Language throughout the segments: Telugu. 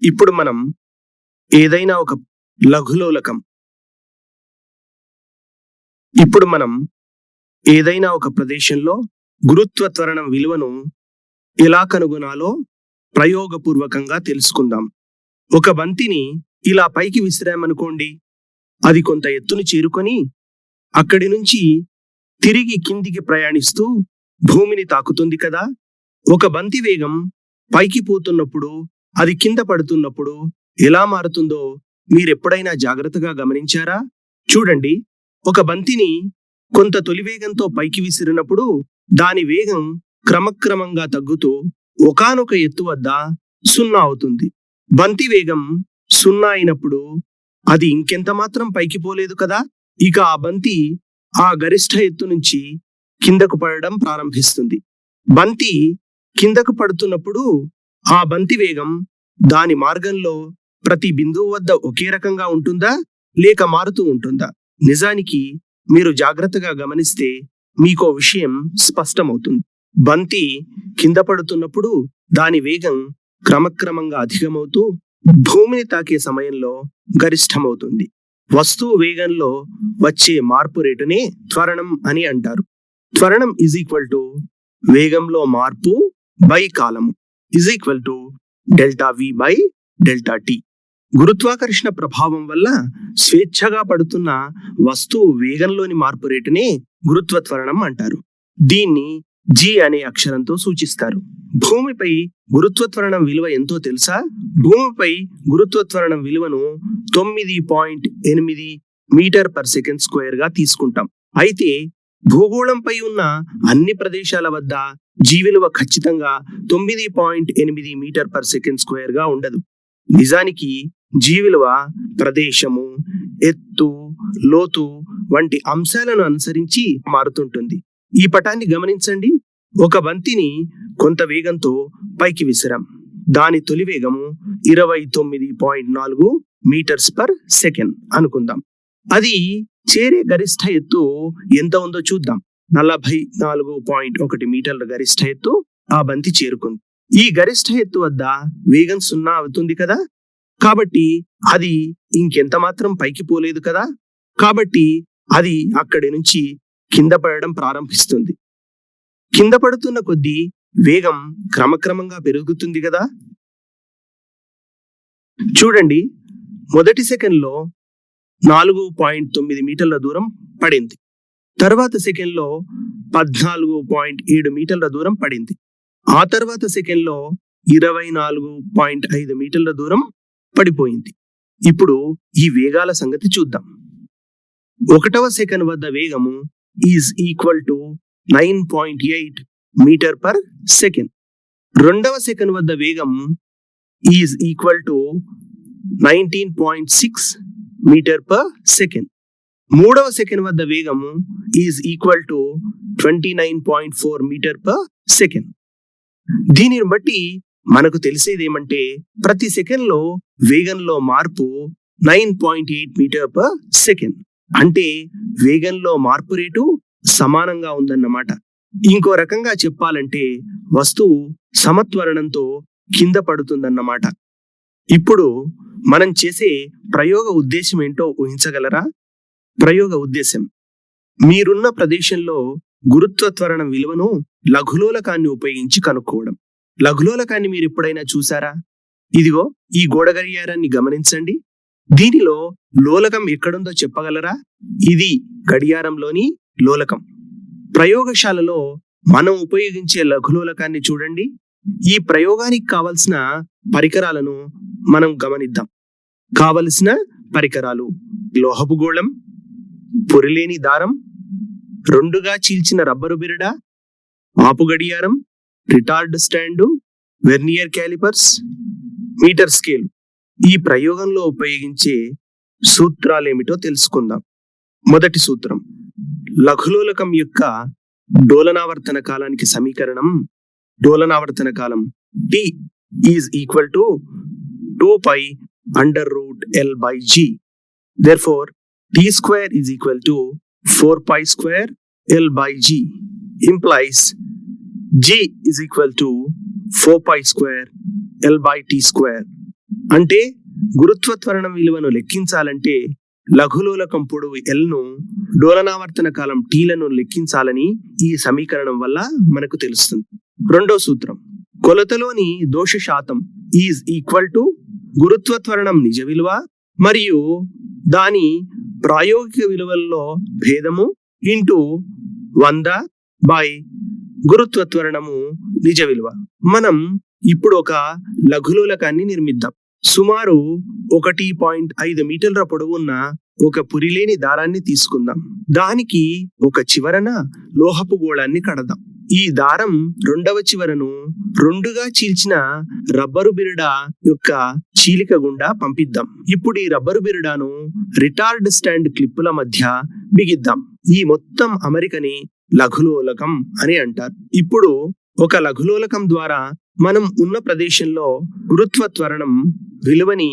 ఇప్పుడు మనం ఏదైనా ఒక లఘులోలకం ఇప్పుడు మనం ఏదైనా ఒక ప్రదేశంలో గురుత్వ త్వరణం విలువను ఎలా కనుగొనాలో ప్రయోగపూర్వకంగా తెలుసుకుందాం. ఒక బంతిని ఇలా పైకి విసిరామనుకోండి, అది కొంత ఎత్తును చేరుకొని అక్కడి నుంచి తిరిగి కిందికి ప్రయాణిస్తూ భూమిని తాకుతుంది కదా. ఒక బంతి వేగం పైకి పోతున్నప్పుడు, అది కింద పడుతున్నప్పుడు ఎలా మారుతుందో మీరెప్పుడైనా జాగ్రత్తగా గమనించారా? చూడండి, ఒక బంతిని కొంత తొలి వేగంతో పైకి విసిరినప్పుడు దాని వేగం క్రమక్రమంగా తగ్గుతూ ఒకానొక ఎత్తు వద్ద 0 అవుతుంది. బంతి వేగం 0 అయినప్పుడు అది ఇంకెంత మాత్రం పైకి పోలేదు కదా. ఇక ఆ బంతి ఆ గరిష్ట ఎత్తు నుంచి కిందకు పడడం ప్రారంభిస్తుంది. బంతి కిందకు పడుతున్నప్పుడు ఆ బంతి వేగం దాని మార్గంలో ప్రతి బిందువు వద్ద ఒకే రకంగా ఉంటుందా, లేక మారుతూ ఉంటుందా? నిజానికి మీరు జాగ్రత్తగా గమనిస్తే మీకో విషయం స్పష్టమవుతుంది. బంతి కింద పడుతున్నప్పుడు దాని వేగం క్రమక్రమంగా అధికమవుతూ భూమిని తాకే సమయంలో గరిష్టమవుతుంది. వస్తువు వేగంలో వచ్చే మార్పు రేటునే త్వరణం అని అంటారు. త్వరణం ఈజ్ ఈక్వల్ టు వేగంలో మార్పు బై కాలము is equal to delta V by delta T. గురుత్వాకర్షణ ప్రభావం వల్ల స్వేచ్ఛగా పడుతున్న వస్తువు వేగంలోని మార్పు రేటునే గురుత్వ త్వరణం అంటారు. దీన్ని జి అనే అక్షరంతో సూచిస్తారు. భూమిపై గురుత్వ త్వరణం విలువ ఎంతో తెలుసా? భూమిపై గురుత్వ త్వరణం విలువను 9.8 మీటర్ పర్ సెకండ్ స్క్వేర్ గా తీసుకుంటాం. అయితే భూగోళంపై ఉన్న అన్ని ప్రదేశాల వద్ద జీ విలువ ఖచ్చితంగా 9.8 మీటర్ పర్ సెకండ్ స్క్వేర్ గా ఉండదు. నిజానికి జీ విలువ ప్రదేశము, ఎత్తు, లోతు వంటి అంశాలను అనుసరించి మారుతుంటుంది. ఈ పటాన్ని గమనించండి. ఒక బంతిని కొంత వేగంతో పైకి విసిరాం. దాని తొలి వేగము 29.4 మీటర్స్ పర్ సెకండ్ అనుకుందాం. అది చేరే గరిష్ట ఎత్తు ఎంత ఉందో చూద్దాం. 44.1 మీటర్ల గరిష్ట ఎత్తు ఆ బంతి చేరుకుంది. ఈ గరిష్ట ఎత్తు వద్ద వేగం 0 అవుతుంది కదా. కాబట్టి అది ఇంకెంత మాత్రం పైకి పోలేదు కదా. కాబట్టి అది అక్కడి నుంచి కింద పడడం ప్రారంభిస్తుంది. కింద పడుతున్న కొద్దీ వేగం క్రమక్రమంగా పెరుగుతుంది కదా. చూడండి, మొదటి సెకండ్లో 4.9 మీటర్ల దూరం పడింది. తర్వాత సెకండ్లో 14.7 మీటర్ల దూరం పడింది. ఆ తర్వాత సెకండ్లో 24.5 మీటర్ల దూరం పడిపోయింది. ఇప్పుడు ఈ వేగాల సంగతి చూద్దాం. 1వ సెకండ్ వద్ద వేగము is equal to 9.8 metre per second. 2వ సెకండ్ వద్ద వేగం is equal to 19.6 metre per second. 3వ సెకండ్ వద్ద వేగము is equal to 29.4 metre per second. దీనిని బట్టి మనకు తెలిసేదేమంటే ప్రతి సెకండ్లో వేగంలో మార్పు 9.8 మీటర్ పర్ సెకండ్. అంటే వేగంలో మార్పు రేటు సమానంగా ఉందన్నమాట. ఇంకో రకంగా చెప్పాలంటే వస్తువు సమత్వరణంతో కింద పడుతుందన్నమాట. ఇప్పుడు మనం చేసే ప్రయోగ ఉద్దేశం ఏంటో ఊహించగలరా? ప్రయోగ ఉద్దేశం, మీరున్న ప్రదేశంలో గురుత్వ త్వరణం విలువను లఘులోలకాన్ని ఉపయోగించి కనుక్కోవడం. లఘులోలకాన్ని మీరు ఎప్పుడైనా చూసారా? ఇదిగో ఈ గోడ గడియారాన్ని గమనించండి. దీనిలో లోలకం ఎక్కడుందో చెప్పగలరా? ఇది గడియారంలోని లోలకం. ప్రయోగశాలలో మనం ఉపయోగించే లఘులోలకాన్ని చూడండి. ఈ ప్రయోగానికి కావలసిన పరికరాలను మనం గమనిద్దాం. కావలసిన పరికరాలు: లోహపు గోళం, పొరిలేని దారం, 2గా చీల్చిన రబ్బరు బిరడ, ఆపు గడియారం, retort stand, vernier callipers, metre scale. ఈ ప్రయోగంలో ఉపయోగించే సూత్రాలేమిటో తెలుసుకుందాం. మొదటి సూత్రం, లఘులోలకం యొక్క డోలనావర్తన కాలానికి సమీకరణం. డోలనావర్తన కాలం T is equal to 2π√L/g. Therefore, T square is equal to 4π square L/g implies G is equal to 4π square L/t square. అంటే గురుత్వ త్వరణం విలువను లెక్కించాలంటే లఘులోలకం పొడవు L ను డోలనావర్తన కాలం T లను లెక్కించాలని ఈ సమీకరణం వల్ల మనకు తెలుస్తుంది. రెండో సూత్రం, కొలతలోని దోష శాతం ఈజ్ ఈక్వల్ టు గురుత్వ త్వరణం నిజ విలువ మరియు దాని ప్రాయోగిక విలువల్లో భేదము ఇంటూ 100 బై గురుత్వ త్వరణము నిజ విలువ. మనం ఇప్పుడు ఒక లఘులోలకాన్ని నిర్మిద్దాం. సుమారు 1.5 మీటర్ల పొడవున్న ఒక పురిలేని దారాన్ని తీసుకుందాం. దానికి ఒక చివరన లోహపు గోళాన్ని కడదాం. ఈ దారం రెండవ చివరను రెండుగా చీల్చిన రబ్బరు బిరడా యొక్క చీలిక గుండా పంపిద్దాం. ఇప్పుడు ఈ రబ్బరు బిరడాను రిటార్డ్ స్టాండ్ క్లిప్పుల మధ్య బిగిద్దాం. ఈ మొత్తం అమరికని లఘులోలకం అని అంటారు. ఇప్పుడు ఒక లఘులోలకం ద్వారా మనం ఉన్న ప్రదేశంలో గురుత్వ త్వరణం విలువని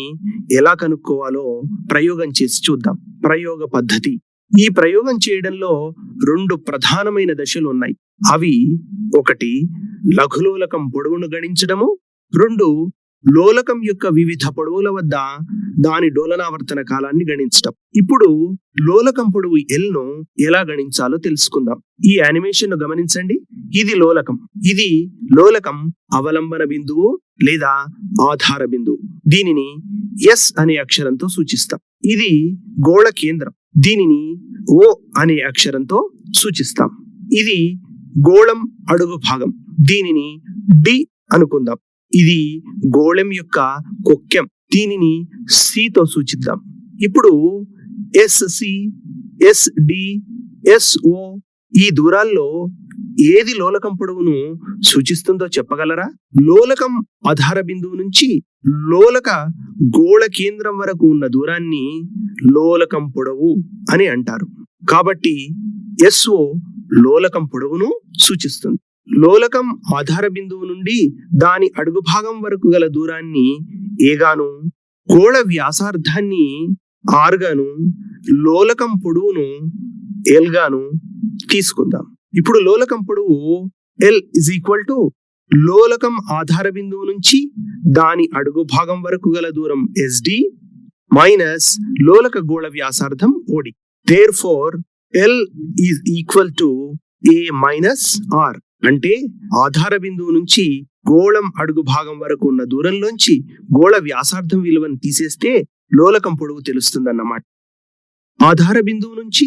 ఎలా కనుక్కోవాలో ప్రయోగం చేసి చూద్దాం. ప్రయోగ పద్ధతి. ఈ ప్రయోగం చేయడంలో రెండు ప్రధానమైన దశలు ఉన్నాయి. అవి 1 లఘులోలకం పొడవును గణించడము, 2 లోలకం యొక్క వివిధ పొడవుల వద్ద దాని డోలనావర్తన కాలాన్ని గణించడం. ఇప్పుడు లోలకం పొడవు L ను ఎలా గణించాలో తెలుసుకుందాం. ఈ యానిమేషన్ ను గమనించండి. ఇది లోలకం. ఇది లోలకం అవలంబన బిందువు లేదా ఆధార బిందువు. దీనిని S అనే అక్షరంతో సూచిస్తాం. ఇది గోళ కేంద్రం. దీనిని O అనే అక్షరంతో సూచిస్తాం. ఇది గోళం అడుగు భాగం. దీనిని D అనుకుందాం. ఇది గోళం యొక్క కొక్కెం. దీనిని C తో సూచిద్దాం. ఇప్పుడు SC, SD, SO ఈ దూరాల్లో ఏది లోలకం పొడవును సూచిస్తుందో చెప్పగలరా? లోలకం ఆధార బిందువు నుంచి లోలక గోళ కేంద్రం వరకు ఉన్న దూరాన్ని లోలకం పొడవు అని అంటారు. కాబట్టి SO లోలకం పొడవును సూచిస్తుంది. లోలకం ఆధార బిందువు నుండి దాని అడుగు భాగం వరకు గల దూరాన్ని A గాను, గోళ వ్యాసార్థాన్ని R గాను, లోలకం పొడవును L గాను తీసుకుందాం. ఇప్పుడు లోలకం పొడవు L ఇజ్ ఈక్వల్ టు లోలకం ఆధార బిందువు నుంచి దాని అడుగు భాగం వరకు గల దూరం SD మైనస్ లోలక గోళ వ్యాసార్థం OD. Therefore L is equal to A minus R. అంటే ఆధార బిందువు నుంచి గోళం అడుగు భాగం వరకు ఉన్న దూరంలోంచి గోళ వ్యాసార్థం విలువను తీసేస్తే లోలకం పొడవు తెలుస్తుందన్నమాట. ఆధార బిందువు నుంచి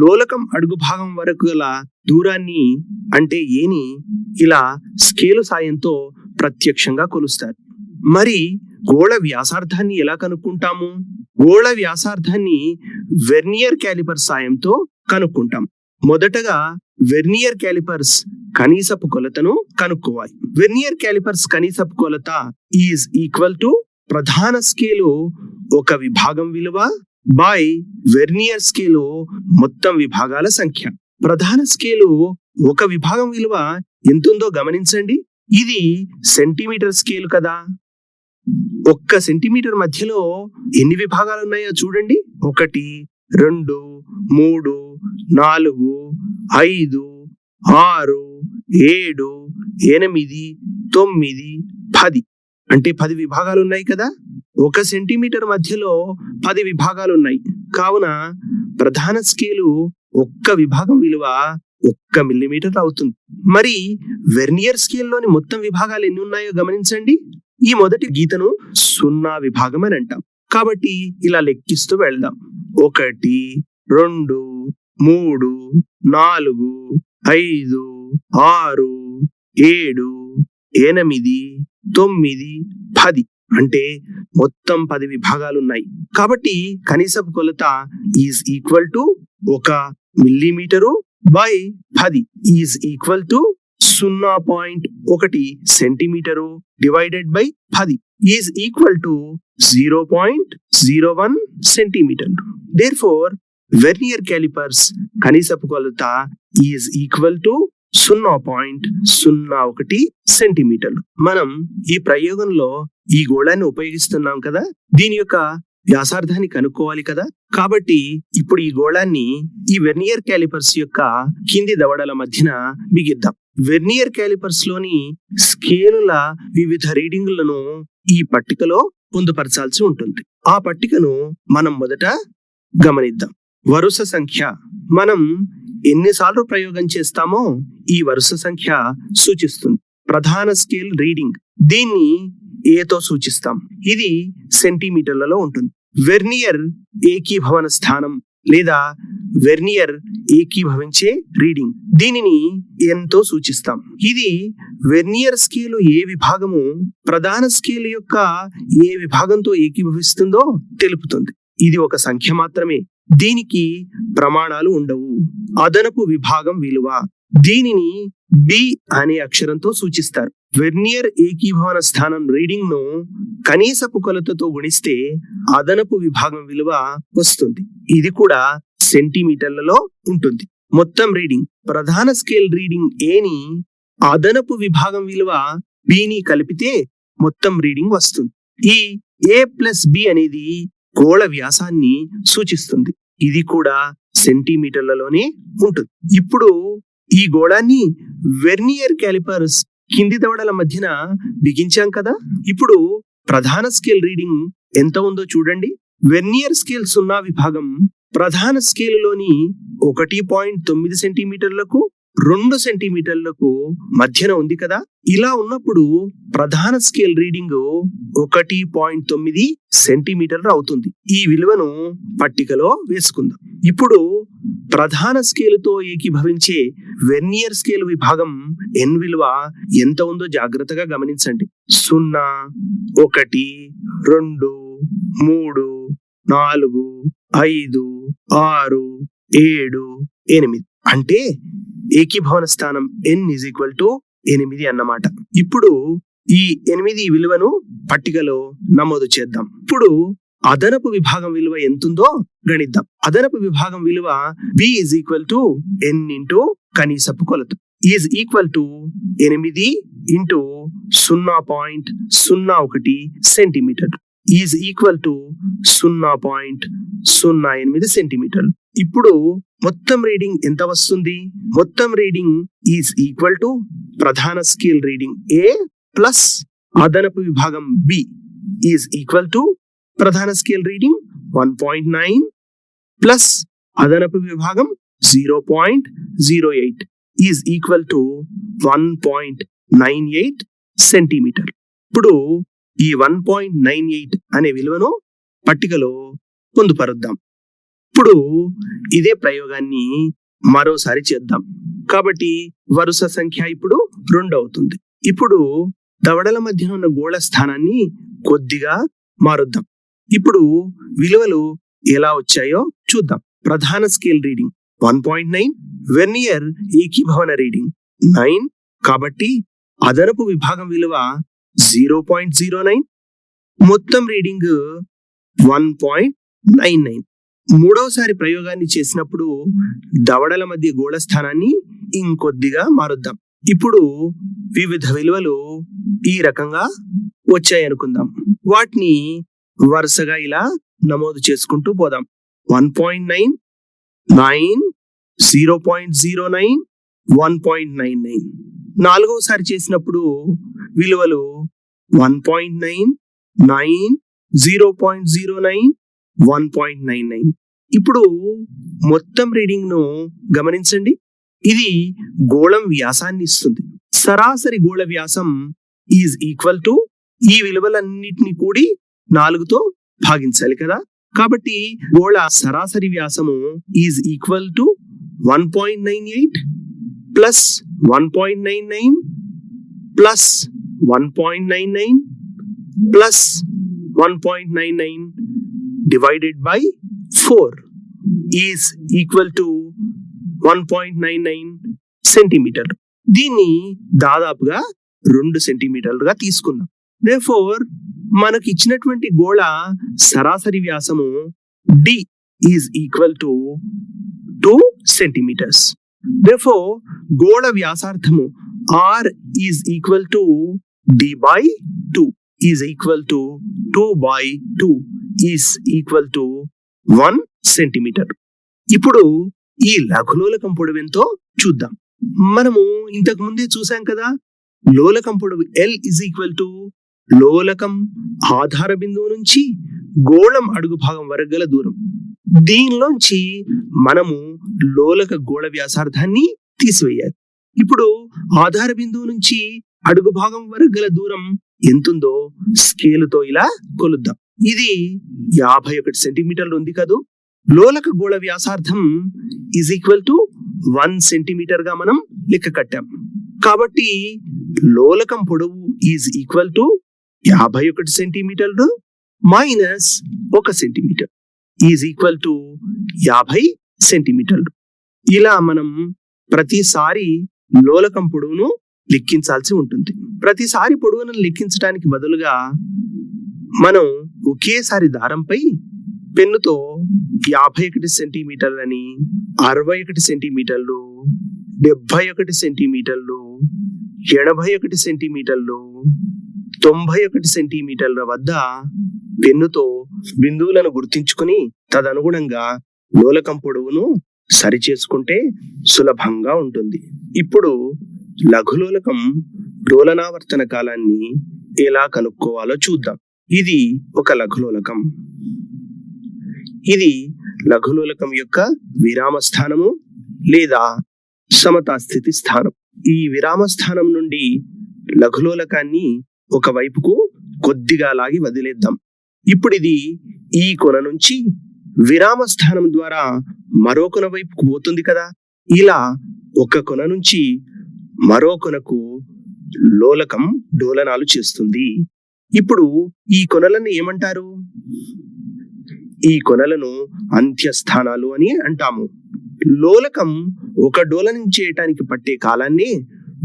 లోలకం అడుగు భాగం వరకు గల దూరాన్ని అంటే ఏని ఇలా స్కేలు సాయంతో ప్రత్యక్షంగా కొలుస్తారు. మరి గోళ వ్యాసార్థాన్ని ఎలా కనుక్కుంటాము? గోళ వ్యాసార్థాన్ని వెర్నియర్ క్యాలిపర్ సాయంతో కనుక్కుంటాం. మొదటగా వెర్నియర్ క్యాలిపర్స్ కనీసపు కొలతను కనుక్కోవాలి. వెర్నియర్ క్యాలిపర్స్ కనీసపు కొలత ఈజ్ ఈక్వల్ టు ప్రధాన స్కేలు ఒక విభాగం విలువ బై వెర్నియర్ స్కేలు మొత్తం విభాగాల సంఖ్య. ప్రధాన స్కేలు ఒక విభాగం విలువ ఎంతుందో గమనించండి. ఇది సెంటీమీటర్ స్కేలు కదా. 1 సెంటీమీటర్ మధ్యలో ఎన్ని విభాగాలు ఉన్నాయో చూడండి. 1, 2, 3, 4, 5, 6, 7, 8, 9, 10 అంటే 10 విభాగాలు ఉన్నాయి కదా. 1 సెంటీమీటర్ మధ్యలో 10 విభాగాలు ఉన్నాయి. కావున ప్రధాన స్కేలు 1 విభాగం విలువ 1 మిల్లీమీటర్ అవుతుంది. మరి వెర్నియర్ స్కేల్లోని మొత్తం విభాగాలు ఎన్ని ఉన్నాయో గమనించండి. ఈ మొదటి గీతను 0 విభాగం అని అంటాం. కాబట్టి ఇలా లెక్కిస్తూ వెళ్దాం. 1, 2, 3, 4, 5, 6, 7, 8, 9, 10 అంటే మొత్తం 10 విభాగాలు ఉన్నాయి. కాబట్టి కనీసపు కొలత is equal to 1 millimetre by 10 is equal to 0.1 centimetre divided by 10 is equal to 0.01 centimetre. Therefore vernier callipers కనీసపు కొలత ఈజ్ ఈక్వల్ టు 0.01 సెంటీమీటర్లు. మనం ఈ ప్రయోగంలో ఈ గోళాన్ని ఉపయోగిస్తున్నాం కదా. దీని యొక్క వ్యాసార్థాన్ని కనుక్కోవాలి కదా. కాబట్టి ఇప్పుడు ఈ గోళాన్ని ఈ వెర్నియర్ క్యాలిపర్స్ యొక్క కింది దవడల మధ్యన బిగిద్దాం. వెర్నియర్ క్యాలిపర్స్ లోని స్కేలుల వివిధ రీడింగులను ఈ పట్టికలో పొందుపరచాల్సి ఉంటుంది. ఆ పట్టికను మనం మొదట గమనిద్దాం. వరుస సంఖ్య మనం ఎన్నిసార్లు ప్రయోగం చేస్తామో ఈ వరుస సంఖ్య సూచిస్తుంది. ప్రధాన స్కేల్ రీడింగ్, దీన్ని ఏతో సూచిస్తాం. ఇది సెంటీమీటర్లలో ఉంటుంది. వెర్నియర్ ఏకీభవన స్థానం లేదా వెర్నియర్ ఏకీభవించే రీడింగ్, దీనిని ఎంతో సూచిస్తాం. ఇది వెర్నియర్ స్కేలు ఏ విభాగము ప్రధాన స్కేల్ యొక్క ఏ విభాగంతో ఏకీభవిస్తుందో తెలుపుతుంది. ఇది ఒక సంఖ్య మాత్రమే, దీనికి ప్రమాణాలు ఉండవు. అదనపు విభాగం విలువ, దీనిని బి అనే అక్షరంతో సూచిస్తారు. వెర్నియర్ ఏకీభవన స్థానం రీడింగ్ ను కనీసపు కొలతతో గుణిస్తే అదనపు విభాగం విలువ వస్తుంది. ఇది కూడా సెంటీమీటర్లలో ఉంటుంది. మొత్తం రీడింగ్, ప్రధాన స్కేల్ రీడింగ్ ఏని అదనపు విభాగం విలువ బిని కలిపితే మొత్తం రీడింగ్ వస్తుంది. ఈ ఏ ప్లస్ బి అనేది గోళ వ్యాసాన్ని సూచిస్తుంది. ఇది కూడా సెంటీమీటర్లలోనే ఉంటుంది. ఇప్పుడు ఈ గోళాన్ని వెర్నియర్ క్యాలిపర్స్ కింది దవడల మధ్యన బిగించాం కదా. ఇప్పుడు ప్రధాన స్కేల్ రీడింగ్ ఎంత ఉందో చూడండి. వెర్నియర్ స్కేల్ 0 విభాగం ప్రధాన స్కేలులోని 1.9 సెంటీమీటర్లకు 2 సెంటీమీటర్లకు మధ్యన ఉంది కదా. ఇలా ఉన్నప్పుడు ప్రధాన స్కేల్ రీడింగ్ 1.9 సెంటీమీటర్లు అవుతుంది. ఈ విలువను పట్టికలో వేసుకుందాం. ఇప్పుడు ప్రధాన స్కేలుతో ఏకీభవించే వెర్నియర్ స్కేల్ విభాగం ఎన్ విలువ ఎంత ఉందో జాగ్రత్తగా గమనించండి. 0, 1, 2, 3, 4, 5, 6, 7, 8 అంటే ఏకీభవన స్థానం n = 8 అన్నమాట. ఇప్పుడు ఈ 8 విలువను పట్టికలో నమోదు చేద్దాం. ఇప్పుడు అదనపు విభాగం విలువ ఎంతుందో గణిద్దాం. అదనపు విభాగం విలువ b = n × కనీసపు కొలత is equal to 8 × 0.01 centimetre is equal to 0.08 సెంటీమీటర్లు. ఇప్పుడు మొత్తం రీడింగ్ ఎంత వస్తుంది? మొత్తం రీడింగ్ ఈజ్ ఈక్వల్ టు ప్రధాన స్కేల్ రీడింగ్ ఏ ప్లస్ అదనపు విభాగం బి ఈజ్ ఈక్వల్ టు ప్రధాన స్కేల్ రీడింగ్ 1.9 ప్లస్ అదనపు విభాగం 0.08 ఈజ్ ఈక్వల్ టు 1.98 సెంటీమీటర్. ఇప్పుడు ఈ 1.98 అనే విలువను పట్టికలో పొందుపరుద్దాం. ఇప్పుడు ఇదే ప్రయోగాన్ని మరోసారి చేద్దాం. కాబట్టి వరుస సంఖ్య ఇప్పుడు 2 అవుతుంది. ఇప్పుడు దవడల మధ్య ఉన్న గోళ స్థానాన్ని కొద్దిగా మారుద్దాం. ఇప్పుడు విలువలు ఎలా వచ్చాయో చూద్దాం. ప్రధాన స్కేల్ రీడింగ్ 1.9, వెర్నియర్ ఏకీభవన రీడింగ్ 9, కాబట్టి అదనపు విభాగం విలువ 0.09, మొత్తం రీడింగ్ 1.99. మూడవసారి ప్రయోగాన్ని చేసినప్పుడు దవడల మధ్య గోళ స్థానాన్ని ఇంకొద్దిగా మారుద్దాం. ఇప్పుడు వివిధ విలువలు ఈ రకంగా వచ్చాయనుకుందాం. వాటిని వరుసగా ఇలా నమోదు చేసుకుంటూ పోదాం. 1.9, 9, 0.09, 1.99. నాలుగవసారి చేసినప్పుడు విలువలు 1.9, 9, 0.09, 1.99. ఇప్పుడు మొత్తం రీడింగ్ ను గమనించండి. ఇది గోళం వ్యాసాన్ని ఇస్తుంది. సరాసరి గోళ వ్యాసం ఈజ్ ఈక్వల్ టు ఈ విలువలన్నిటిని కూడి 4తో భాగించాలి కదా. కాబట్టి గోళ సరాసరి వ్యాసము is equal to 1.98 plus 1.99 plus 1.99 plus 1.99 divided by 4 is equal to 1.99 centimetre. దీన్ని దాదాపుగా 2 సెంటీమీటర్లుగా తీసుకుందాం. Therefore, మనకు ఇచ్చినటువంటి గోళ సరాసరి వ్యాసము d is equal to 2 centimetres. Therefore, గోళ వ్యాసార్థము r is equal to d by 2 is equal to 2 by 2 is equal to 1 centimetre. ఇప్పుడు ఈ లఘులోలకం పొడవు ఎంతో చూద్దాం. మనము ఇంతకు ముందే చూసాం కదా, లోలకం పొడవు L ఈజ్ ఈక్వల్ టు లోలకం ఆధార బిందువు నుంచి గోళం అడుగు భాగం వరకు గల దూరం. దీనిలోంచి మనము లోలక గోళ వ్యాసార్థాన్ని తీసివేయాలి. ఇప్పుడు ఆధార బిందువు నుంచి అడుగు భాగం వరకు గల దూరం ఎంతుందో స్కేలుతో ఇలా కొలుద్దాం. ఇది 51 సెంటీమీటర్లు ఉంది కదూ. లోలక గోళ వ్యాసార్థం ఈజ్ ఈక్వల్ టు 1 సెంటీమీటర్ గా మనం లెక్క కట్టాం. కాబట్టి లోలకం పొడవు ఈజ్ ఈక్వల్ టు 51 సెంటీమీటర్లు minus 1 centimetre is equal to 50 సెంటీమీటర్లు. ఇలా మనం ప్రతిసారి లోలకం పొడవును లెక్కించాల్సి ఉంటుంది. ప్రతిసారి పొడవును లెక్కించడానికి బదులుగా మనం ఒకేసారి దారంపై పెన్నుతో 51 సెంటీమీటర్లని, 61 సెంటీమీటర్లు, 71 సెంటీమీటర్లు, 81 సెంటీమీటర్లు, 91 సెంటీమీటర్ల వద్ద పెన్నుతో బిందువులను గుర్తించుకుని తదనుగుణంగా లోలకం పొడవును సరిచేసుకుంటే సులభంగా ఉంటుంది. ఇప్పుడు లఘులోలకం డోలనావర్తన కాలాన్ని ఎలా కనుక్కోవాలో చూద్దాం. ఇది ఒక లఘులోలకం. ఇది లఘులోలకం యొక్క విరామ స్థానము లేదా సమతా స్థితి స్థానం. ఈ విరామ స్థానం నుండి లఘులోలకాన్ని ఒక వైపుకు కొద్దిగా లాగి వదిలేద్దాం. ఇప్పుడు ఇది ఈ కొన నుంచి విరామ స్థానం ద్వారా మరో కొన వైపుకు పోతుంది కదా. ఇలా ఒక కొన నుంచి మరో కొనకు లోలకం డోలనాలు చేస్తుంది. ఇప్పుడు ఈ కొనలను ఏమంటారు? ఈ కొనలను అంత్యస్థానాలు అని అంటాము. లోలకం ఒక డోలనం చేయటానికి పట్టే కాలాన్ని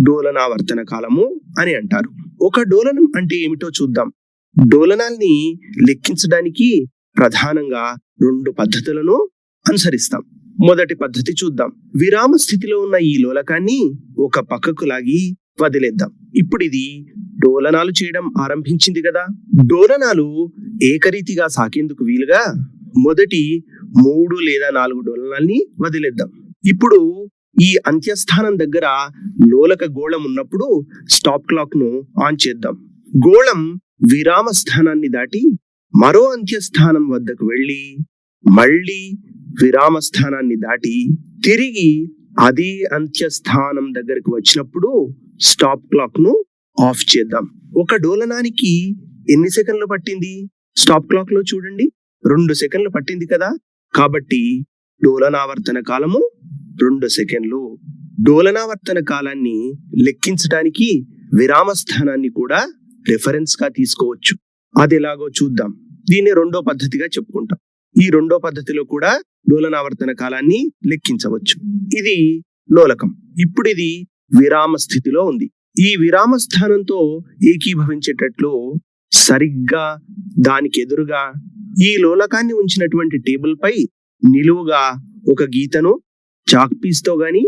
డోలనావర్తన కాలము అని అంటారు. ఒక డోలనం అంటే ఏమిటో చూద్దాం. డోలనాల్ని లెక్కించడానికి ప్రధానంగా 2 పద్ధతులను అనుసరిస్తాం. మొదటి పద్ధతి చూద్దాం. విరామ స్థితిలో ఉన్న ఈ లోలకాన్ని ఒక పక్కకు లాగి వదిలేద్దాం. ఇప్పుడు ఇది డోలనాలు చేయడం ఆరంభించింది కదా. డోలనాలు ఏకరీతిగా సాకేందుకు వీలుగా మొదటి 3 లేదా 4 డోలనాల్ని వదిలేద్దాం. ఇప్పుడు ఈ అంత్యస్థానం దగ్గర లోలక గోళం ఉన్నప్పుడు స్టాప్ క్లాక్ ను ఆన్ చేద్దాం. గోళం విరామ స్థానాన్ని దాటి మరో అంత్యస్థానం వద్దకు వెళ్ళి మళ్ళీ విరామ స్థానాన్ని దాటి తిరిగి అదే అంత్యస్థానం దగ్గరకు వచ్చినప్పుడు స్టాప్ క్లాక్ ను ఆఫ్ చేద్దాం. ఒక డోలనానికి ఎన్ని సెకండ్లు పట్టింది? స్టాప్ క్లాక్ లో చూడండి, 2 సెకండ్లు పట్టింది కదా. కాబట్టి డోలనావర్తన కాలము 2 సెకండ్లు. డోలనావర్తన కాలాన్ని లెక్కించడానికి విరామ స్థానాన్ని కూడా రిఫరెన్స్ గా తీసుకోవచ్చు. అది ఎలాగో చూద్దాం. దీన్ని 2వ పద్ధతిగా చెప్పుకుంటాం. ఈ 2వ పద్ధతిలో కూడా డోలనావర్తన కాలాన్ని లెక్కించవచ్చు. ఇది లోలకం. ఇప్పుడు ఇది విరామ స్థితిలో ఉంది. ఈ విరామ స్థానంతో ఏకీభవించేటట్లు సరిగ్గా దానికి ఎదురుగా ఈ లోలకాన్ని ఉంచినటువంటి టేబుల్ పై నిలువుగా ఒక గీతను చాక్ పీస్ తో గాని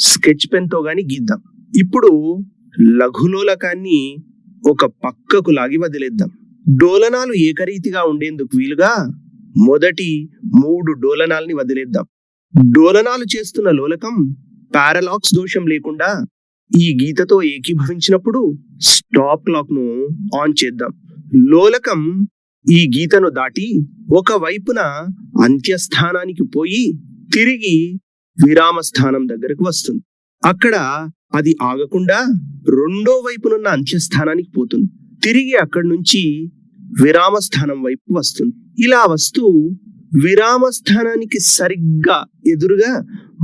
స్కెచ్ పెన్ తో గాని గీద్దాం. ఇప్పుడు లఘులోలకాన్ని ఒక పక్కకు లాగి వదిలేద్దాం. డోలనాలు ఏకరీతిగా ఉండేందుకు వీలుగా మొదటి 3 డోలనాల్ని వదిలేద్దాం. డోలనాలు చేస్తున్న లోలకం పారలాక్స్ దోషం లేకుండా ఈ గీతతో ఏకీభవించినప్పుడు స్టాప్ క్లాక్ ను ఆన్ చేద్దాం. లోలకం ఈ గీతను దాటి ఒక వైపున అంత్యస్థానానికి పోయి తిరిగి విరామ స్థానం దగ్గరకు వస్తుంది. అక్కడ అది ఆగకుండా 2వ వైపునున్న అంత్యస్థానానికి పోతుంది. తిరిగి అక్కడి నుంచి విరామ స్థానం వైపు వస్తుంది. ఇలా వస్తూ విరామ స్థానానికి సరిగ్గా ఎదురుగా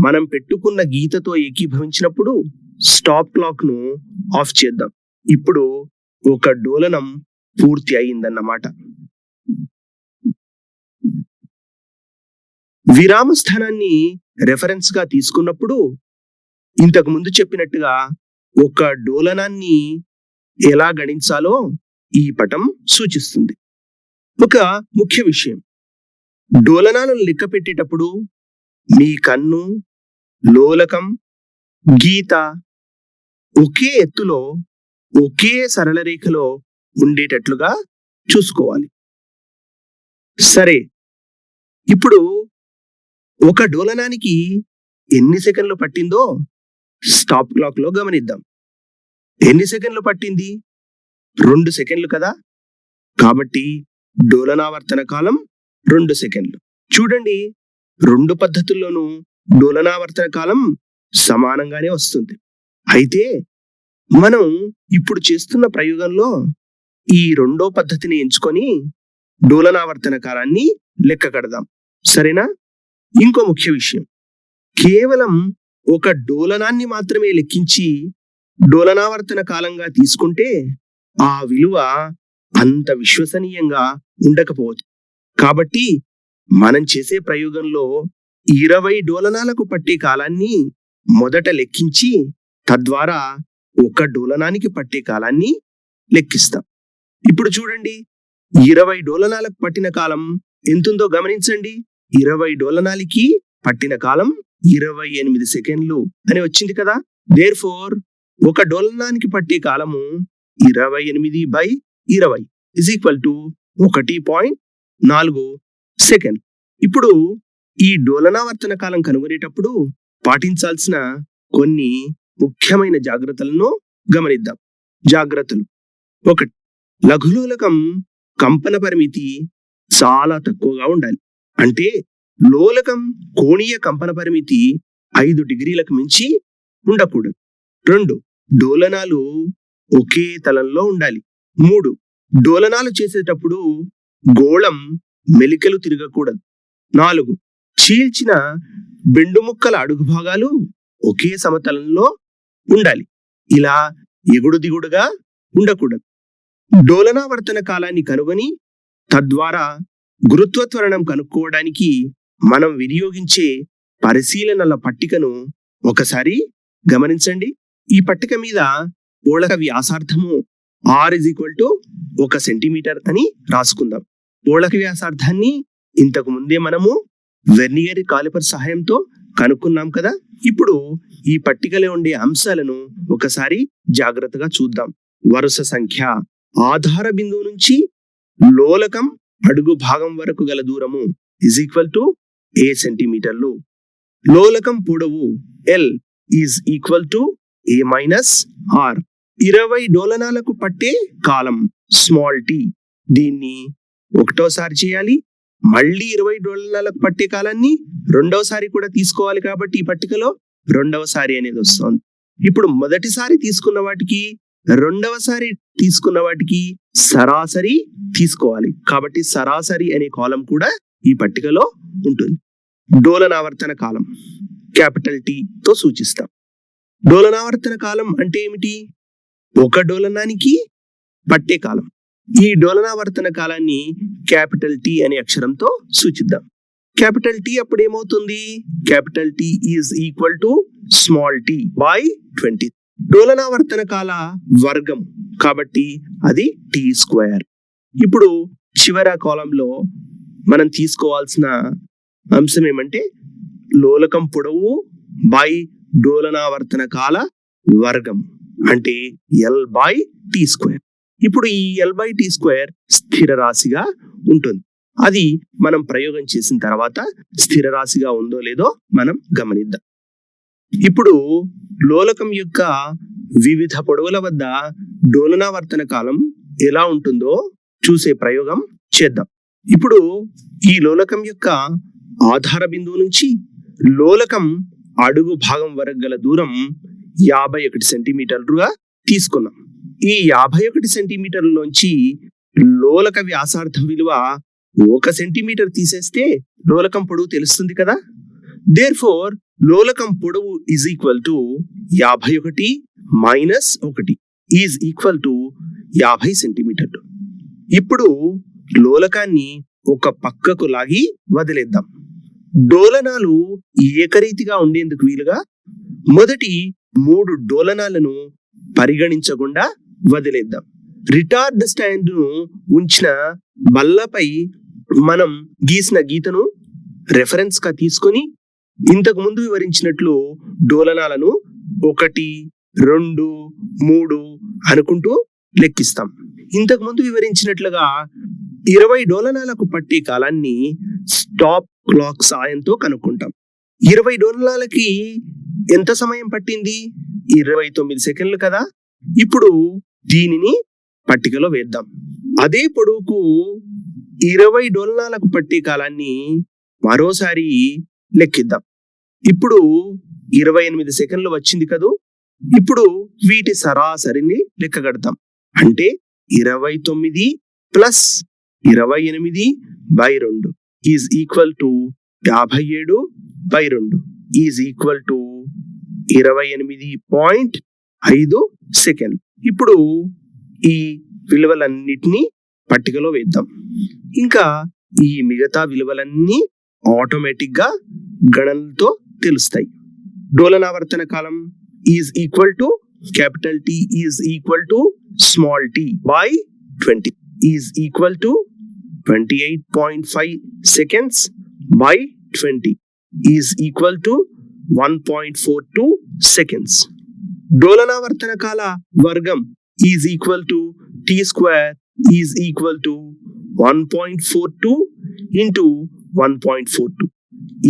మనం పెట్టుకున్న గీతతో ఏకీభవించినప్పుడు స్టాప్ క్లాక్ ను ఆఫ్ చేద్దాం. ఇప్పుడు ఒక డోలనం పూర్తి అయిందన్నమాట. విరామ స్థానాన్ని రెఫరెన్స్ గా తీసుకున్నప్పుడు ఇంతకు ముందు చెప్పినట్టుగా ఒక డోలనాన్ని ఎలా గణించాలో ఈ పటం సూచిస్తుంది. ఒక ముఖ్య విషయం, డోలనాలను లెక్క పెట్టేటప్పుడు మీ కన్ను, లోలకం, గీత ఒకే ఎత్తులో ఒకే సరళ రేఖలో ఉండేటట్లుగా చూసుకోవాలి. సరే, ఇప్పుడు ఒక డోలనానికి ఎన్ని సెకండ్లు పట్టిందో స్టాప్ క్లాక్ లో గమనిద్దాం. ఎన్ని సెకండ్లు పట్టింది? 2 సెకండ్లు కదా, కాబట్టి డోలనావర్తన కాలం 2 సెకండ్లు. చూడండి, 2 పద్ధతుల్లోనూ డోలనావర్తన కాలం సమానంగానే వస్తుంది. అయితే మనం ఇప్పుడు చేస్తున్న ప్రయోగంలో ఈ 2వ పద్ధతిని ఎంచుకొని డోలనావర్తన కాలాన్ని లెక్క కడదాం. సరేనా? ఇంకో ముఖ్య విషయం, కేవలం ఒక డోలనాన్ని మాత్రమే లెక్కించి డోలనావర్తన కాలంగా తీసుకుంటే ఆ విలువ అంత విశ్వసనీయంగా ఉండకపోవచ్చు. కాబట్టి మనం చేసే ప్రయోగంలో 20 డోలనాలకు పట్టే కాలాన్ని మొదట లెక్కించి తద్వారా ఒక డోలనానికి పట్టే కాలాన్ని లెక్కిస్తాం. ఇప్పుడు చూడండి, 20 డోలనాలకు పట్టిన కాలం ఎంతుందో గమనించండి. 20 డోలనాలకి పట్టిన కాలం 28 సెకండ్లు అని వచ్చింది కదా. దేర్ఫోర్ ఒక డోలనానికి పట్టే కాలము 28/20 1.4 సెకండ్. ఇప్పుడు ఈ డోలనావర్తన కాలం కనుగొనేటప్పుడు పాటించాల్సిన కొన్ని ముఖ్యమైన జాగ్రత్తలను గమనిద్దాం. జాగ్రత్తలు: 1. లఘులోలకం కంపన పరిమితి చాలా తక్కువగా ఉండాలి. అంటే లోలకం కోణీయ కంపన పరిమితి 5 డిగ్రీలకు మించి ఉండకూడదు. 2. డోలనాలు ఒకే తలంలో ఉండాలి. 3. డోలనాలు చేసేటప్పుడు గోళం మెలికలు తిరగకూడదు. 4. చీల్చిన బెండు ముక్కల అడుగు భాగాలు ఒకే సమతలంలో ఉండాలి. ఇలా ఎగుడు దిగుడుగా ఉండకూడదు. డోలనావర్తన కాలాన్ని కనుగొని తద్వారా గురుత్వ త్వరణం కనుక్కోవడానికి మనం వినియోగించే పరిశీలనల పట్టికను ఒకసారి గమనించండి. ఈ పట్టిక మీద గోళక వ్యాసార్థము r 1 సెంటీమీటర్ అని రాసుకుందాం. గోళక వ్యాసార్థాన్ని ఇంతకు ముందే మనము వెర్నియర్ కాలిపర్ సహాయంతో కనుక్కున్నాం కదా. ఇప్పుడు ఈ పట్టికలో ఉండే అంశాలను ఒకసారి జాగ్రత్తగా చూద్దాం. వరుస సంఖ్య: ఆధార బిందువు నుంచి లోలకం అడుగు భాగం వరకు గల దూరము a సెంటీమీటర్లు. లోలకం పొడవు L a - r. 20 డోలనాలకు పట్టే కాలం t. దీన్ని ఒకటోసారి చేయాలి. మళ్ళీ 20 డోలనాలకు పట్టే కాలాన్ని రెండవసారి కూడా తీసుకోవాలి. కాబట్టి ఈ పట్టికలో రెండవసారి అనేది వస్తుంది. ఇప్పుడు మొదటిసారి తీసుకున్న వాటికి రెండవసారి తీసుకున్న వాటికి సరాసరి తీసుకోవాలి. కాబట్టి సరాసరి అనే కాలం కూడా ఈ పట్టికలో ఉంటుంది. డోలనావర్తన కాలం T తో సూచిస్తాం. డోలనావర్తన కాలం అంటే ఏమిటి? ఒక డోలనానికి పట్టే కాలం. ఈ డోలనావర్తన కాలాన్ని T అనే అక్షరంతో సూచిద్దాం. T అప్పుడు ఏమవుతుంది? T t/20. డోలనావర్తన కాల వర్గం కాబట్టి అది t². ఇప్పుడు చివర కాలంలో మనం తీసుకోవాల్సిన అంశం ఏమంటే లోలకం పొడవు బై డోలనావర్తన కాల వర్గం అంటే L/t². ఇప్పుడు ఈ L/t² స్థిర రాశిగా ఉంటుంది. అది మనం ప్రయోగం చేసిన తర్వాత స్థిర రాశిగా ఉందో లేదో మనం గమనిద్దాం. ఇప్పుడు లోలకం యొక్క వివిధ పొడవుల వద్ద డోలనావర్తన కాలం ఎలా ఉంటుందో చూసే ప్రయోగం చేద్దాం. ఇప్పుడు ఈ లోలకం యొక్క ఆధార బిందువు నుంచి లోలకం అడుగు భాగం వరకు గల దూరం 51 సెంటీమీటర్లుగా తీసుకున్నాం. ఈ 51 సెంటీమీటర్లలోంచి లోలక వ్యాసార్థం విలువ 1 సెంటీమీటర్ తీసేస్తే లోలకం పొడవు తెలుస్తుంది కదా. దేర్ఫోర్ లోలకం పొడవు 51 - 1 50 సెంటీమీటర్లు. ఇప్పుడు లోలకాన్ని ఒక పక్కకు లాగి వదిలేద్దాం. డోలనాలు ఏకరీతిగా ఉండేందుకు వీలుగా మొదటి 3 డోలనాలను పరిగణించకుండా వదిలేద్దాం. రిటార్డ్ స్టాండ్ ను ఉంచిన బల్లపై మనం గీసిన గీతను రెఫరెన్స్ గా తీసుకొని ఇంతకు ముందు వివరించినట్లు డోలనాలను 1, 2, 3 అనుకుంటూ లెక్కిస్తాం. ఇంతకు ముందు వివరించినట్లుగా 20 డోలనాలకు పట్టే కాలాన్ని స్టాప్ క్లాక్ సాయంతో కనుక్కుంటాం. 20 డోలనాలకి ఎంత సమయం పట్టింది? 29 సెకండ్లు కదా. ఇప్పుడు దీనిని పట్టికలో వేద్దాం. అదే పొడవుకు 20 డోలనాలకు పట్టే కాలాన్ని మరోసారి లెక్కిద్దాం. ఇప్పుడు 28 సెకండ్లు వచ్చింది కదూ. ఇప్పుడు వీటి సరాసరిని లెక్కగడతాం. అంటే 29 plus 28/2 is equal to 57/2 is equal to 28.5 second. ఇప్పుడు ఈ విలువలన్నిటినీ పట్టికలో వేద్దాం. ఇంకా ఈ మిగతా విలువలన్నీ ఆటోమేటిక్ గా గణనతో తెలుస్తాయి. డోలనావర్తన కాలం is equal to capital T is equal to small t by 20 is equal to 28.5 seconds by 20 is equal to 1.42 seconds. డోలనావర్తన కాల వర్గం is equal to t square is equal to 1.42 into 1.42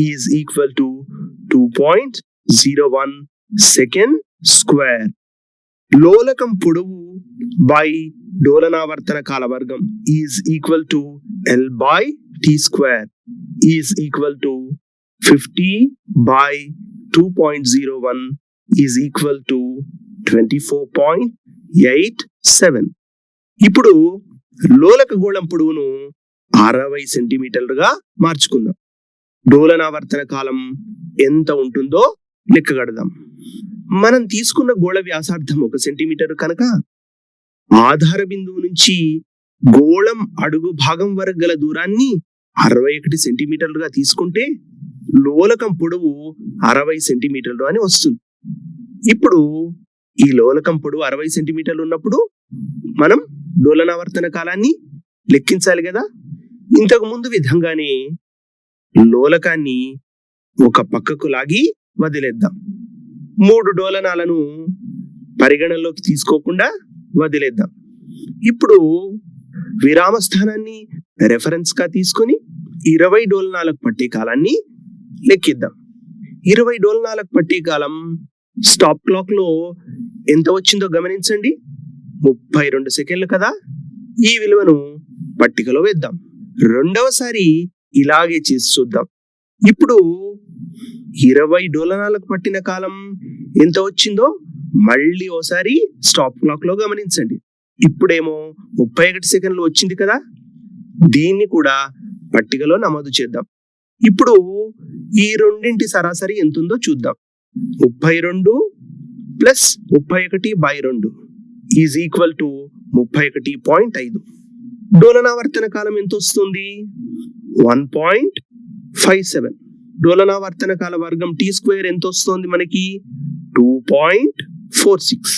is equal to 2.01 second square. లోలకం పొడవు బై డోలనావర్తన కాల వర్గం is equal to L by t square is equal to 50/2.01 is equal to 24.87. ఇప్పుడు లోలక గోళం పొడవును 60 సెంటీమీటర్లుగా మార్చుకుందాం. డోలనావర్తన కాలం ఎంత ఉంటుందో లెక్కగడదాం. మనం తీసుకున్న గోళ వ్యాసార్థం 1 సెంటీమీటర్ కనుక ఆధార బిందువు నుంచి గోళం అడుగు భాగం వరకు గల దూరాన్ని 61 సెంటీమీటర్లుగా తీసుకుంటే లోలకం పొడవు 60 సెంటీమీటర్లు అని వస్తుంది. ఇప్పుడు ఈ లోలకం పొడవు 60 సెంటీమీటర్లు ఉన్నప్పుడు మనం డోలనావర్తన కాలాన్ని లెక్కించాలి కదా. ఇంతకు ముందు విధంగానే లోలకాన్ని ఒక పక్కకు లాగి వదిలేద్దాం. 3 డోలనాలను పరిగణనలోకి తీసుకోకుండా వదిలేద్దాం. ఇప్పుడు విరామ స్థానాన్ని రెఫరెన్స్ గా తీసుకొని 20 డోలనాలకు పట్టే కాలాన్ని లెక్కిద్దాం. 20 డోలనాలకు పట్టే కాలం స్టాప్ క్లాక్ లో ఎంత వచ్చిందో గమనించండి. 32 సెకండ్లు కదా. ఈ విలువను పట్టికలో వేద్దాం. రెండవసారి ఇలాగే చేసి చూద్దాం. ఇప్పుడు 20 డోలనాలకు పట్టిన కాలం ఎంత వచ్చిందో మళ్ళీ ఓసారి స్టాప్ క్లాక్ లో గమనించండి. ఇప్పుడేమో 31 సెకండ్లు వచ్చింది కదా. దీన్ని కూడా పట్టికలో నమోదు చేద్దాం. ఇప్పుడు ఈ రెండింటి సరాసరి ఎంత ఉందో చూద్దాం. 32 ప్లస్ 31/2 ఈజ్ ఈక్వల్ టు 31.5. డోలనావర్తన కాలం ఎంత వస్తుంది? 1.57. డోలనావర్తన కాల వర్గం t స్క్వేర్ ఎంత వస్తుంది మనకి? 2.46.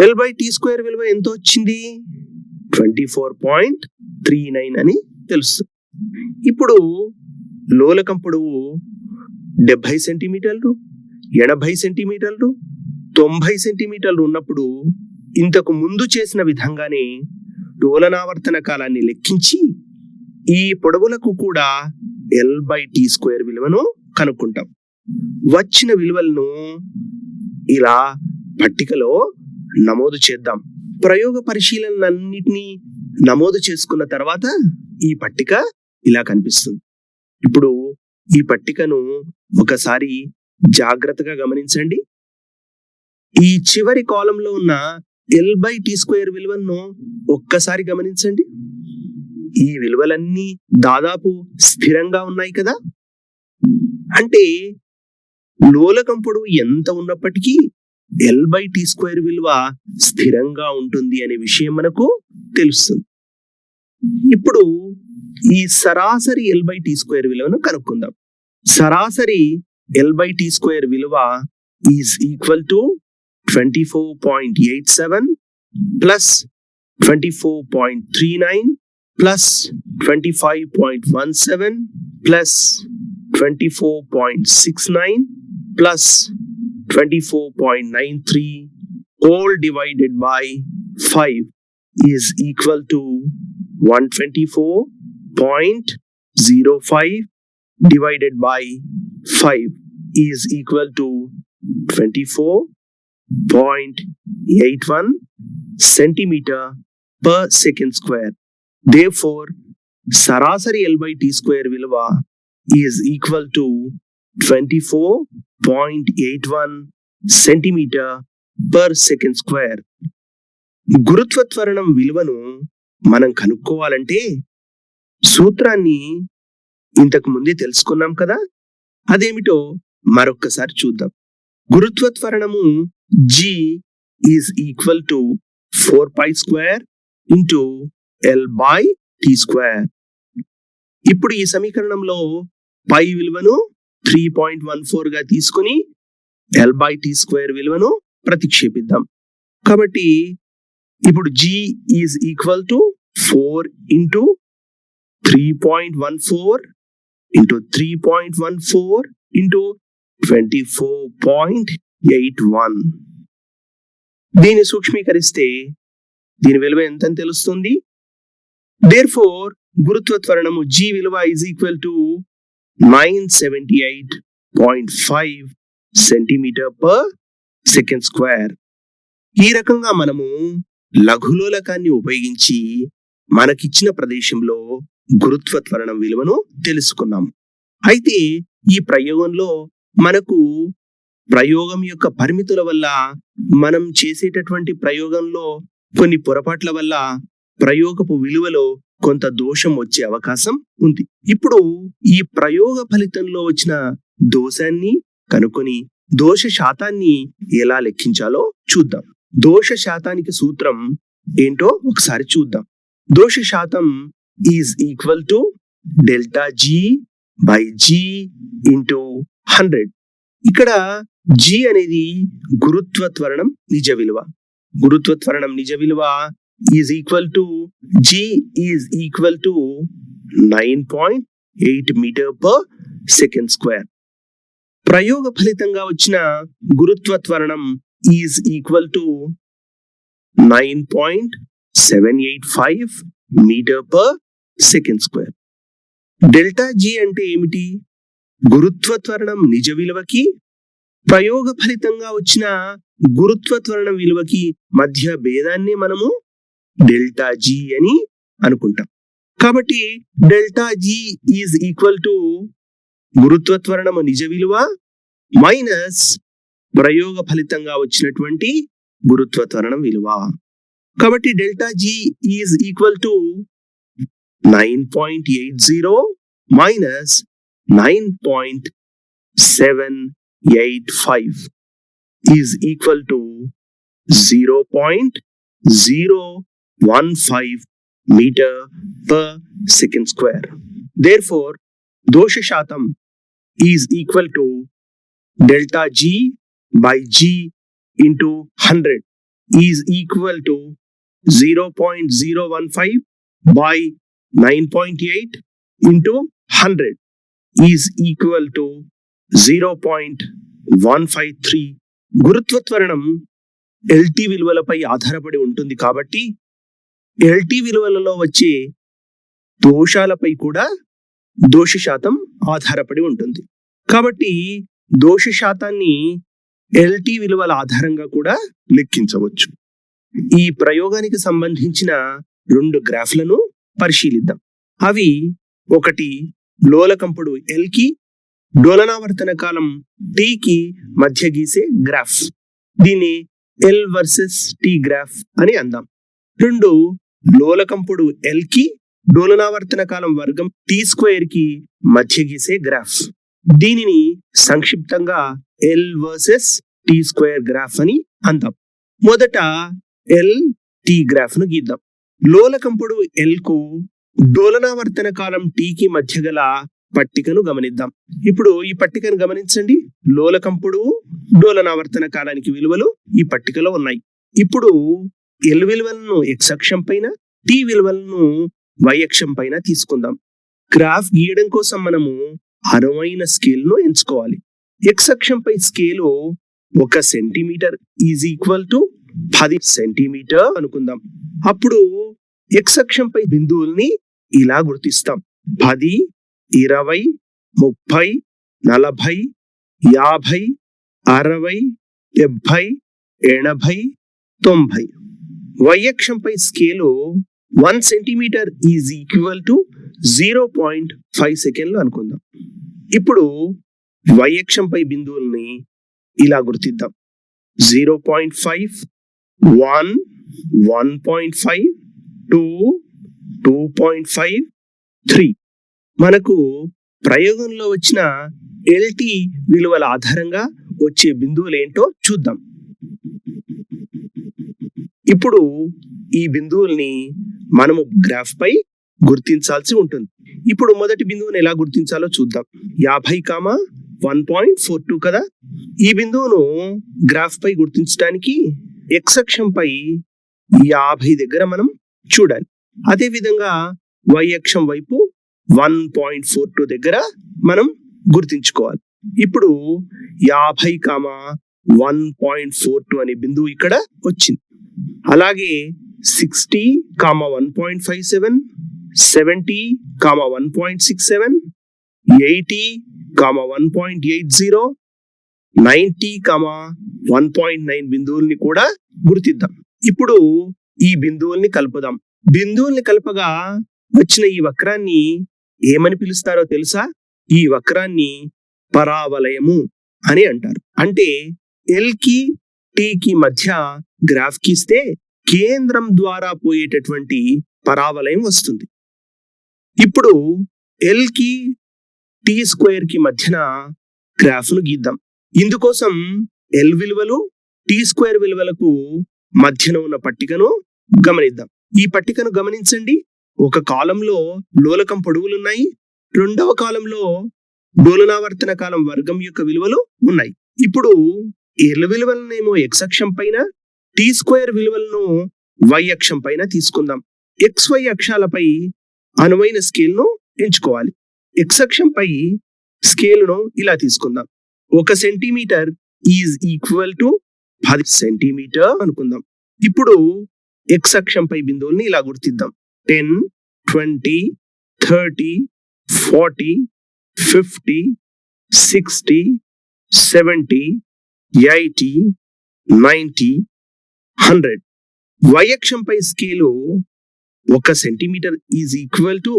L బై t స్క్వేర్ విలువ ఎంత వచ్చింది? 24.39 అని తెలుస్తుంది. ఇప్పుడు లోలకం పొడవు 70 సెంటీమీటర్లు, 80 సెంటీమీటర్లు, 90 సెంటీమీటర్లు ఉన్నప్పుడు ఇంతకు ముందు చేసిన విధంగానే డోలనావర్తన కాలాన్ని లెక్కించి ఈ పొడవులకు కూడా L బై t స్క్వేర్ విలువను కనుక్కుంటాం. వచ్చిన విలువలను ఇలా పట్టికలో నమోదు చేద్దాం. ప్రయోగ పరిశీలనలన్నిటినీ నమోదు చేసుకున్న తర్వాత ఈ పట్టిక ఇలా కనిపిస్తుంది. ఇప్పుడు ఈ పట్టికను ఒకసారి జాగ్రత్తగా గమనించండి. ఈ చివరి కాలంలో ఉన్న L బై t స్క్వేర్ విలువను ఒక్కసారి గమనించండి. ఈ విలువలన్నీ దాదాపు స్థిరంగా ఉన్నాయి కదా. అంటే లోలకం పొడవు ఎంత ఉన్నప్పటికీ L బై t స్క్వేర్ విలువ స్థిరంగా ఉంటుంది అనే విషయం మనకు తెలుస్తుంది. ఇప్పుడు ఈ సరాసరి L బై t స్క్వేర్ విలువను కనుక్కుందాం. సరాసరి L బై t స్క్వేర్ విలువ is equal to 24.87 plus 24.39 plus 25.17 plus 24.69 plus 24.93 all divided by 5 is equal to 124.05 divided by 5 is equal to 24.81 centimeter per second square. Therefore, సరాసరి L/T² విలువ is equal to 24.81 centimeter per second square. గురుత్వ త్వరణం విలువను మనం కనుక్కోవాలంటే సూత్రాన్ని ఇంతకు ముందే తెలుసుకున్నాం కదా, అదేమిటో మరొక్కసారి చూద్దాం. గురుత్వ త్వరణము G is equal to 4π² into L/T². ఇప్పుడు ఈ సమీకరణంలో పై విలువను 3.14 గా తీసుకుని L/T² విలువను ప్రతిక్షేపిద్దాం. కాబట్టి ఇప్పుడు G is equal to 4 into 3.14 into 3.14 into 24.81. దీన్ని సూక్ష్మీకరిస్తే దీని విలువ ఎంత అని తెలుస్తుంది. Therefore, గురుత్వ త్వరణము G విలువ is equal to 978.5 centimeter per second square. ఈ రకంగా మనము లఘులోలకాన్ని ఉపయోగించి మనకిచ్చిన ప్రదేశంలో గురుత్వ త్వరణం విలువను తెలుసుకున్నాము. అయితే ఈ ప్రయోగంలో మనకు ప్రయోగం యొక్క పరిమితుల వల్ల, మనం చేసేటటువంటి ప్రయోగంలో కొన్ని పొరపాట్ల వల్ల ప్రయోగపు విలువలో కొంత దోషం వచ్చే అవకాశం ఉంది. ఇప్పుడు ఈ ప్రయోగ ఫలితంలో వచ్చిన దోషాన్ని కనుక్కొని దోష శాతాన్ని ఎలా లెక్కించాలో చూద్దాం. దోష శాతానికి సూత్రం ఏంటో ఒకసారి చూద్దాం. దోష శాతం is equal to ΔG/G into 100. ఇక్కడ G అనేది గురుత్వ త్వరణం నిజ విలువ. గురుత్వ త్వరణం నిజ విలువ is equal to G is equal to 9.8 metre per second square. ప్రయోగ ఫలితంగా వచ్చిన గురుత్వ త్వరణం is equal to 9.785 metre per second square. ΔG అంటే ఏమిటి? గురుత్వ త్వరణం నిజ విలువకి ప్రయోగ ఫలితంగా వచ్చిన గురుత్వ త్వరణం విలువకి మధ్య భేదాన్ని మనము ΔG అని అనుకుంటాం. కాబట్టి ΔG ఈజ్ ఈక్వల్ టు గురుత్వ త్వరణము నిజ విలువ మైనస్ ప్రయోగ ఫలితంగా వచ్చినటువంటి గురుత్వ త్వరణం విలువ. కాబట్టి ΔG is equal to 9.80 minus 9.785 is equal to 0.015 metre per second square. Therefore, దోష శాతం is equal to ΔG/G into 100 is equal to 0.015 by 9.8 into 100 is equal to 0.153. గురుత్వ త్వరణం LT విలువలపై ఆధారపడి ఉంటుంది కాబట్టి LT విలువలలో వచ్చే దోషాలపై కూడా దోష శాతం ఆధారపడి ఉంటుంది. కాబట్టి దోష శాతాన్ని LT విలువల ఆధారంగా కూడా లెక్కించవచ్చు. ఈ ప్రయోగానికి సంబంధించిన 2 గ్రాఫ్లను పరిశీలిద్దాం. అవి ఒకటి లోలకంపుడు L కి డోలనావర్తన కాలం T కి మధ్య గీసే గ్రాఫ్, దీన్ని L వర్సెస్ T గ్రాఫ్ అని అందాం. 2 లోలకంపుడు L కి డోలనావర్తన కాలం వర్గం T² కి మధ్య గీసే గ్రాఫ్, దీనిని సంక్షిప్తంగా L వర్సెస్ T² గ్రాఫ్ అని అందాం. మొదట LT గ్రాఫ్ ను గీద్దాం. లోలకంపుడు L కు డోలనావర్తన కాలం T కి మధ్య గల పట్టికను గమనిద్దాం. ఇప్పుడు ఈ పట్టికను గమనించండి. లోలకంపుడు డోలనావర్తన కాలానికి విలువలు ఈ పట్టికలో ఉన్నాయి. ఇప్పుడు L విలువలను x అక్షం పైన, T విలువలను y అక్షం పైన తీసుకుందాం. గ్రాఫ్ గీయడం కోసం మనము అనువైన స్కేల్ ను ఎంచుకోవాలి. x అక్షంపై scale 1 centimetre is equal to 10 centimetre అనుకుందాం. అప్పుడు x అక్షంపై బిందువుల్ని ఇలా గుర్తిస్తాం: 10, 20, 30, 40, 50, 60, 70, 80, 90. y అక్షంపై scale 1 centimetre is equal to 0.5 సెకండ్లు అనుకుందాం. ఇప్పుడు y అక్షంపై బిందువుల్ని ఇలా గుర్తిద్దాం. 0.5, 1, 1.5, 2, 2.5, 3. మనకు ప్రయోగంలో వచ్చిన LT విలువల ఆధారంగా వచ్చే బిందువులు ఏంటో చూద్దాం. ఇప్పుడు ఈ బిందువుల్ని మనము గ్రాఫ్ పై గుర్తించాల్సి ఉంటుంది. ఇప్పుడు మొదటి బిందువుని ఎలా గుర్తించాలో చూద్దాం. 50, 1.42 కదా. ఈ బిందువును గ్రాఫ్ పై గుర్తించడానికి x అక్షంపై 50 దగ్గర మనం చూడాలి. అదే విధంగా y అక్షం వైపు 1.42 దగ్గర మనం గుర్తించుకోవాలి. ఇప్పుడు 50, 1.42 అనే బిందువు ఇక్కడ వచ్చింది. అలాగే 60, 1.57, 70, 1.67, 80, 1.80, 90, 1.9 బిందువుల్ని కూడా గుర్తిద్దాం. ఇప్పుడు ఈ బిందువుల్ని కలుపుదాం. బిందువుల్ని కలపగా వచ్చిన ఈ వక్రాన్ని ఏమని పిలుస్తారో తెలుసా? ఈ వక్రాన్ని పరావలయము అని అంటారు. అంటే L కి T కి మధ్య గ్రాఫ్ గీస్తే కేంద్రం ద్వారా పోయేటటువంటి పరావలయం వస్తుంది. ఇప్పుడు L కి T² కి మధ్యన గ్రాఫ్ను గీద్దాం. ఇందుకోసం L విలువలు T² విలువలకు మధ్యన ఉన్న పట్టికను గమనిద్దాం. ఈ పట్టికను గమనించండి. ఒక కాలంలో లోలకం పొడవులున్నాయి, రెండవ కాలంలో డోలనావర్తన కాలం వర్గం యొక్క విలువలు ఉన్నాయి. ఇప్పుడు L విలువలనేమో x అక్షం పైన, T² విలువలను y అక్షం పైన తీసుకుందాం. XY అక్షాలపై అనువైన స్కేల్ను ఎంచుకోవాలి. x అక్షంపై స్కేలును ఇలా తీసుకుందాం. 1 centimetre is equal to 10 centimetre అనుకుందాం. ఇప్పుడు x అక్షంపై బిందువుల్ని ఇలా గుర్తిద్దాం. 10, 20, 30, 40, 50, 60, 70, 80, 90, 100. y అక్షంపై scale 1 centimetre is equal to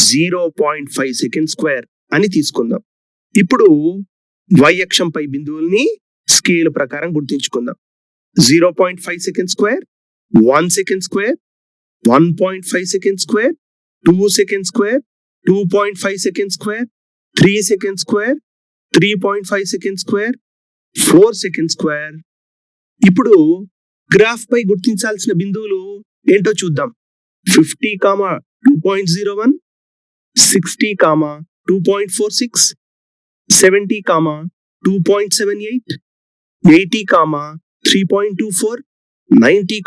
0.5 second square అని తీసుకుందాం. ఇప్పుడు y అక్షంపై బిందువుల్ని స్కేల్ ప్రకారం గుర్తించుకుందాం. 0.5 second square, 1 second square, 1.5 second square, 2 second square, 2.5 second square, 3 second square, 3.5 second square, 4 second square. ఇప్పుడు గ్రాఫ్ పై గుర్తించాల్సిన బిందువులు ఏంటో చూద్దాం. 50, 2.01, 60, 2.46, 70, 2.78, 80, 3.24, 90,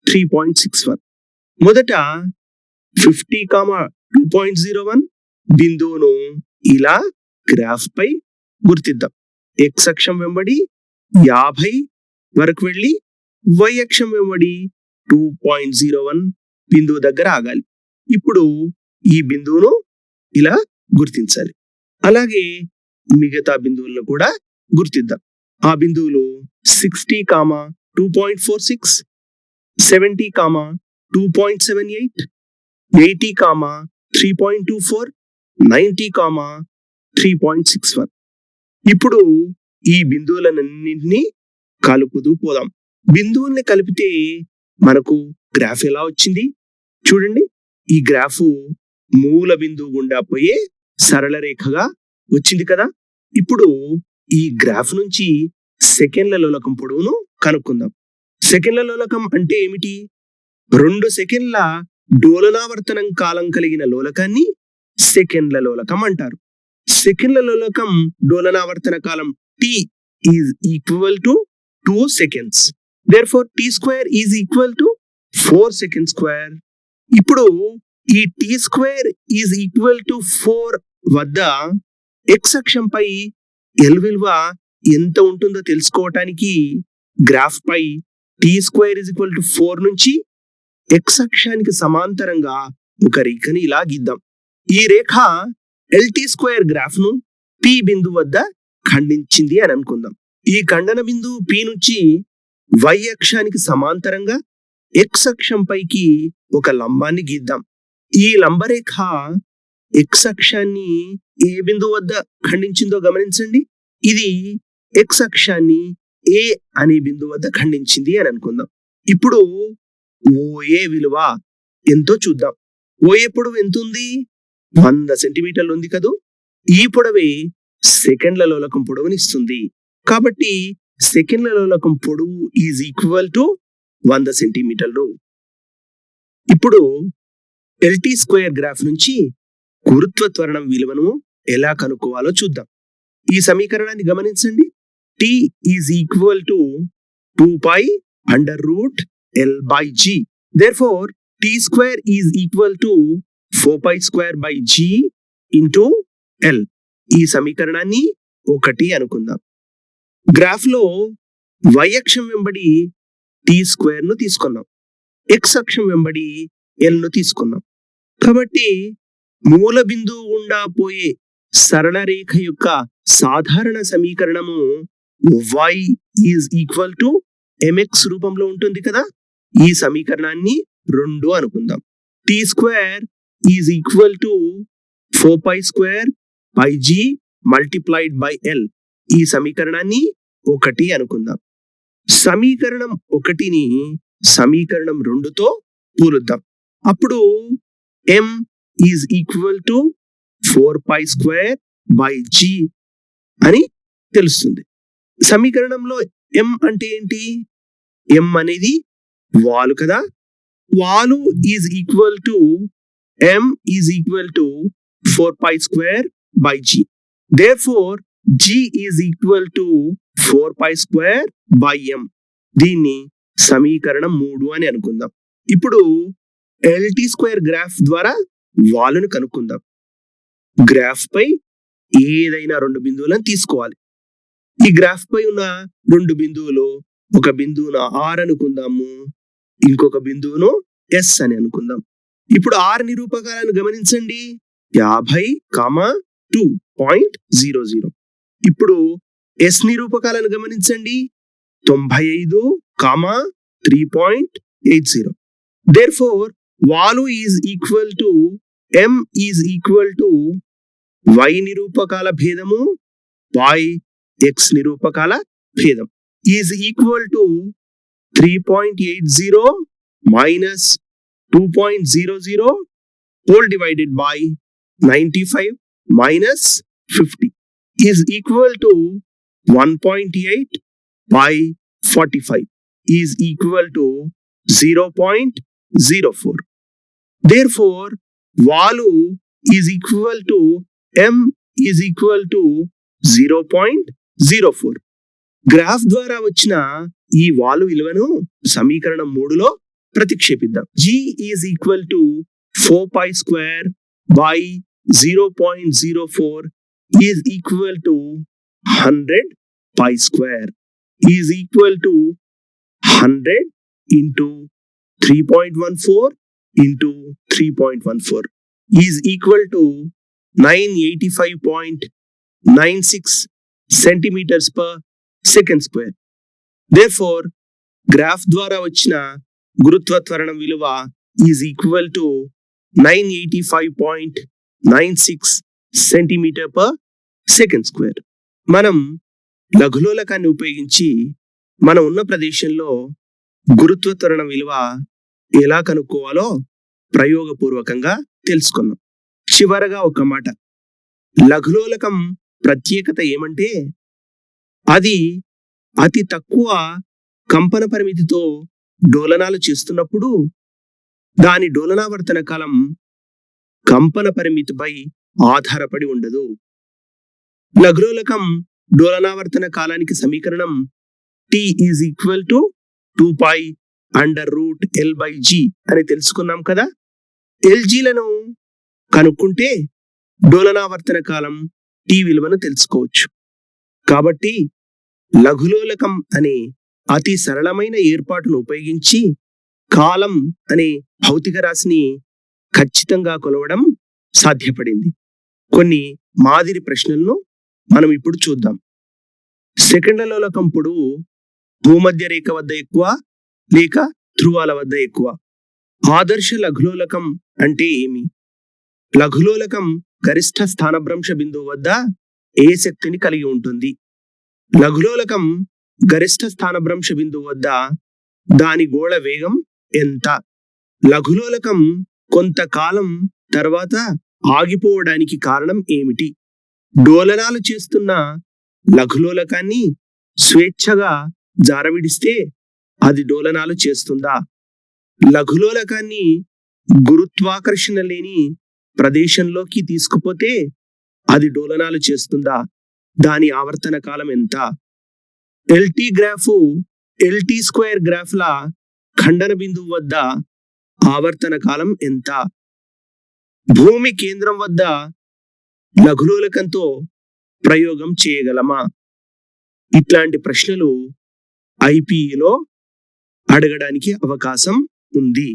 3.61. మొదట 50, 2.01 బిందువును ఇలా గ్రాఫ్ పై గుర్తిద్దాం. x అక్షం వెంబడి 50 వరకు వెళ్ళి y అక్షం వెంబడి 2.01 బిందువు దగ్గర ఆగాలి. ఇప్పుడు ఈ బిందువును ఇలా గుర్తించాలి. అలాగే మిగతా బిందువులను కూడా గుర్తిద్దాం. ఆ బిందువులు 60, 2.46, 70, 2.78, 80, 3.24, 90, 3.61. ఇప్పుడు ఈ బిందువులన్నింటినీ కలుపుతూ పోదాం. బిందువుల్ని కలిపితే మనకు గ్రాఫ్ ఎలా వచ్చింది చూడండి. ఈ గ్రాఫ్ మూల బిందువు గుండా పోయే సరళ రేఖగా వచ్చింది కదా. ఇప్పుడు ఈ గ్రాఫ్ నుంచి సెకండ్ల లోలకం పొడవును కనుక్కుందాం. సెకండ్ల లోలకం అంటే ఏమిటి? 2 సెకండ్ల డోలనావర్తనం కాలం కలిగిన లోలకాన్ని సెకండ్ల లోలకం అంటారు. సెకండ్ల లోలకం డోలనావర్తన కాలం t is equal to 2 seconds. Therefore t² is equal to 4 second square. ఇప్పుడు ఈ t² is equal to 4 వద్ద x అక్షంపై L విలువ ఎంత ఉంటుందో తెలుసుకోవటానికి గ్రాఫ్ పై t² is equal to 4 నుంచి x అక్షానికి సమాంతరంగా ఒక రేఖని ఇలా గీద్దాం. ఈ రేఖ LT² గ్రాఫ్ ను P బిందువు వద్ద ఖండించింది అని అనుకుందాం. ఈ ఖండన బిందువు P నుంచి y అక్షానికి సమాంతరంగా ఎక్స్ అక్షం పైకి ఒక లంబాన్ని గీద్దాం. ఈ లంబరేఖ ఎక్స్ అక్షాన్ని ఏ బిందువు వద్ద ఖండించిందో గమనించండి. ఇది ఎక్స్ అక్షాన్ని ఏ అనే బిందువు వద్ద ఖండించింది అని అనుకుందాం. ఇప్పుడు ఓఏ విలువ ఎంతో చూద్దాం. ఓఏ పొడవు ఎంత ఉంది? 100 సెంటీమీటర్లు ఉంది కదూ. ఈ పొడవే సెకండ్ల లోలకం పొడవునిస్తుంది. కాబట్టి సెకండ్ల లోలకం పొడవు ఈజ్ ఈక్వల్ టు 100 సెంటీమీటర్లు. ఇప్పుడు ఎల్టీ స్క్వేర్ గ్రాఫ్ నుంచి గురుత్వ త్వరణం విలువను ఎలా కనుక్కోవాలో చూద్దాం. ఈ సమీకరణాన్ని గమనించండి. T is equal to 2π√L/g. Therefore, T square is equal to 4π² G into L. ఈ సమీకరణాన్ని 1 అనుకుందాం. గ్రాఫ్ లో y అక్షం వెంబడి టీ స్క్వేర్ ను తీసుకున్నాం, x అక్షం వెంబడి L ను తీసుకున్నాం. కాబట్టి మూల బిందువు గుండా పోయే సరళ రేఖ యొక్క సాధారణ సమీకరణము y is equal to mx రూపంలో ఉంటుంది కదా. ఈ సమీకరణాన్ని 2 అనుకుందాం. T square is equal to 4π² G multiplied by L. ఈ సమీకరణాన్ని 1 అనుకుందాం. సమీకరణం 1ని సమీకరణం 2తో పూరుద్దాం. అప్పుడు m is equal to 4π² G అని తెలుస్తుంది. సమీకరణంలో m అంటే ఏంటి? m అనేది వాలు కదా. వాలు is equal to m is equal to 4π² G. Therefore, G is equal to 4π² m. దీన్ని సమీకరణం 3 అని అనుకుందాం. ఇప్పుడు ఎల్టీ స్క్వేర్ గ్రాఫ్ ద్వారా వాలును కనుక్కుందాం. గ్రాఫ్ పై ఏదైనా 2 బిందువులను తీసుకోవాలి. ఈ గ్రాఫ్ పై ఉన్న 2 బిందువులు, ఒక బిందువును R అనుకుందాము, ఇంకొక బిందువును S అని అనుకుందాం. ఇప్పుడు R నిరూపకాలను గమనించండి. 50, 2.00. ఇప్పుడు S నిరూపకాలను గమనించండి. 95, 3.80. Therefore, వాలు is equal to m is equal to y నిరూపకాల భేదము by x నిరూపకాల భేదం is equal to 3.80 minus 2.00 whole divided by 95 minus 50 is equal to 1.8 by 45 is equal to 0.04. Therefore, వాలు is equal to m is equal to 0.04. Graph ద్వారా వచ్చిన ఈ వాలు విలువను సమీకరణం 3లో ప్రతిక్షేపిద్దాం. G is equal to 4π² by 0.04 is equal to 100π² is equal to 100 into 3.14 into 3.14 is equal to 985.96 centimeters per second square. Therefore, graph ద్వారా వచ్చిన గురుత్వ త్వరణం విలువ is equal to 985.96 centimetre per second square. మనం లఘులోలకాన్ని ఉపయోగించి మనం ఉన్న ప్రదేశంలో గురుత్వ త్వరణం విలువ ఎలా కనుక్కోవాలో ప్రయోగపూర్వకంగా తెలుసుకున్నాం. చివరగా ఒక మాట, లఘులోలకం ప్రత్యేకత ఏమంటే అది అతి తక్కువ కంపన పరిమితితో డోలనాలు చేస్తున్నప్పుడు దాని డోలనావర్తన కాలం కంపన పరిమితిపై ఆధారపడి ఉండదు. లఘులోలకం డోలనావర్తన కాలానికి సమీకరణం T is equal to 2π√L/g అని తెలుసుకున్నాం కదా. LGలను కనుక్కుంటే డోలనావర్తన కాలం T విలువను తెలుసుకోవచ్చు. కాబట్టి లఘులోలకం అనే అతి సరళమైన ఏర్పాటును ఉపయోగించి కాలం అనే భౌతిక రాశిని ఖచ్చితంగా కొలవడం సాధ్యపడింది. కొన్ని మాదిరి ప్రశ్నలను మనం ఇప్పుడు చూద్దాం. సెకండ్ల లోలకం పొడవు భూమధ్య రేఖ వద్ద ఎక్కువ లేక ధ్రువాల వద్ద ఎక్కువ. ఆదర్శ లఘులోలకం అంటే ఏమి? లఘులోలకం గరిష్ట స్థానభ్రంశ బిందువు వద్ద ఏ శక్తిని కలిగి ఉంటుంది? లఘులోలకం గరిష్ట స్థానభ్రంశ బిందువు వద్ద దాని గోళ వేగం ఎంత? లఘులోలకం కొంతకాలం తర్వాత ఆగిపోవడానికి కారణం ఏమిటి? డోలనాలు చేస్తున్న లఘులోలకాన్ని స్వేచ్ఛగా జారవిడిస్తే అది డోలనాలు చేస్తుందా? లఘులోలకాన్ని గురుత్వాకర్షణ లేని ప్రదేశంలోకి తీసుకుపోతే అది డోలనాలు చేస్తుందా? దాని ఆవర్తన కాలం ఎంత? ఎల్టీ గ్రాఫ్ ఎల్టీ స్క్వేర్ గ్రాఫ్ల ఖండన బిందువు వద్ద ఆవర్తన కాలం ఎంత? భూమి కేంద్రం వద్ద లఘులోలకంతో ప్రయోగం చేయగలమా? ఇట్లాంటి ప్రశ్నలు ఐపీఈలో అడగడానికి అవకాశం ఉంది.